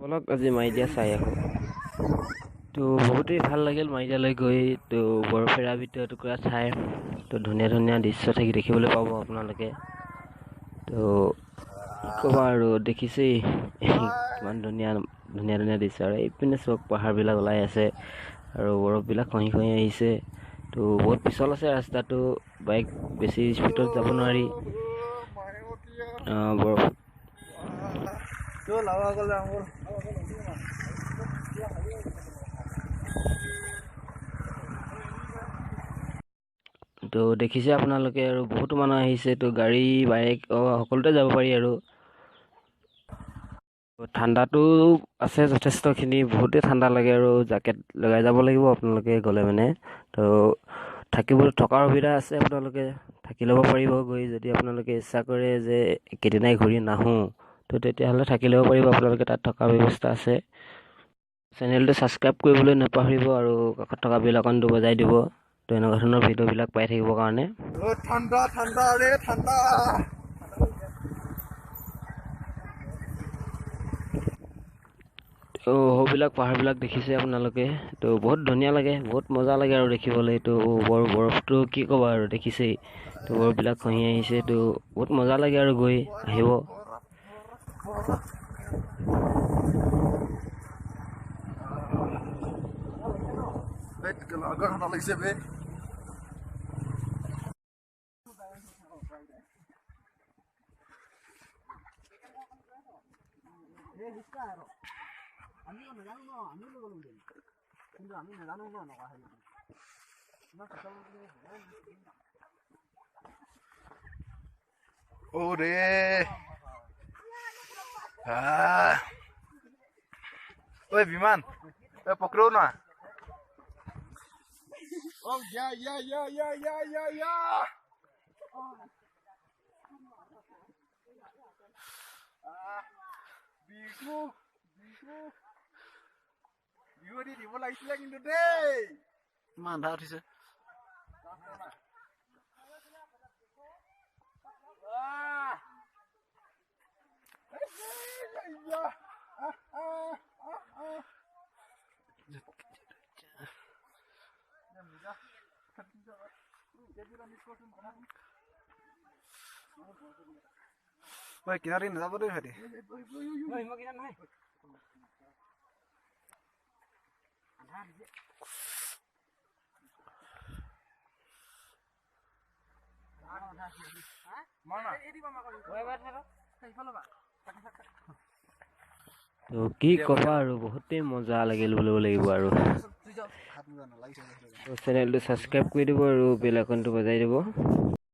বলক আজি মাইদিয়া চাই আহোঁ। তো বহুতেই ভাল লাগিল মাইদিয়ালৈ গৈ। তো বৰফেৰে আবৃত এটুকুৰা ঠাই, তো ধুনীয়া ধুনীয়া দৃশ্য দেখিবলৈ পাব আপোনালোকে। তো কি ক'বা আৰু, দেখিছেই কিমান ধুনীয়া ধুনীয়া ধুনীয়া দৃশ্য। আৰু এইপিনে চব পাহাৰবিলাক ওলাই আছে আৰু বৰফবিলাক খহি খহি আহিছে। তো বহুত পিছল আছে ৰাস্তাটো, বাইক বেছি স্পীডত যাব নোৱাৰি বৰফ। তো দেখিছে আপোনালোকে, আৰু বহুতো মানুহ আহিছে। তো গাড়ী বাইক সকলোতে যাব পাৰি। আৰু ঠাণ্ডাটো আছে যথেষ্টখিনি, বহুতেই ঠাণ্ডা লাগে আৰু জেকেট লগাই যাব লাগিব আপোনালোকে গ'লে মানে। তো থকাৰ সুবিধা আছে, আপোনালোকে থাকি ল'ব পাৰিব গৈ। যদি আপোনালোকে ইচ্ছা কৰে যে একেদিনাই ঘূৰি নাহোঁ, তো তেতিয়াহ'লে থাকি ল'ব পাৰিব আপোনালোকে, তাত থকাৰ ব্যৱস্থা আছে। চেনেলটো ছাবস্ক্ৰাইব কৰিবলৈ নাপাহৰিব আৰু কাষত থকা বেল আইকনটো বজাই দিব, তো এনেকুৱা ধৰণৰ ভিডিঅ'বিলাক পাই থাকিবৰ কাৰণে। ঠাণ্ডা ঠাণ্ডা ৰে ঠাণ্ডা। তো সৌবিলাক পাহাৰবিলাক দেখিছে আপোনালোকে। তো বহুত ধুনীয়া লাগে, বহুত মজা লাগে আৰু দেখিবলৈ। তো বৰফটো কি ক'বা আৰু, দেখিছেই। তো বৰফবিলাক খহি আহিছে। তো বহুত মজা লাগে আৰু গৈ আহিব। লাগিছে বে। ওরে ওই বিমান পকড়ো না। Oh yeah yeah yeah yeah yeah yeah yeah. Bihu Bihu Bihu দিব লাগিছিলে কিন্তু দেই। ইমান আন্ধা উঠিছে। Oi, kinar ini apa tuh tadi? Oi, mau kinar nih. Mana? তো কি ক'বা আৰু, বহুতেই মজা লাগিল বুলিব লাগিব। আৰু চেনেলটো ছাবস্ক্ৰাইব কৰি দিব আৰু বেল আইকনটো বজাই দিব।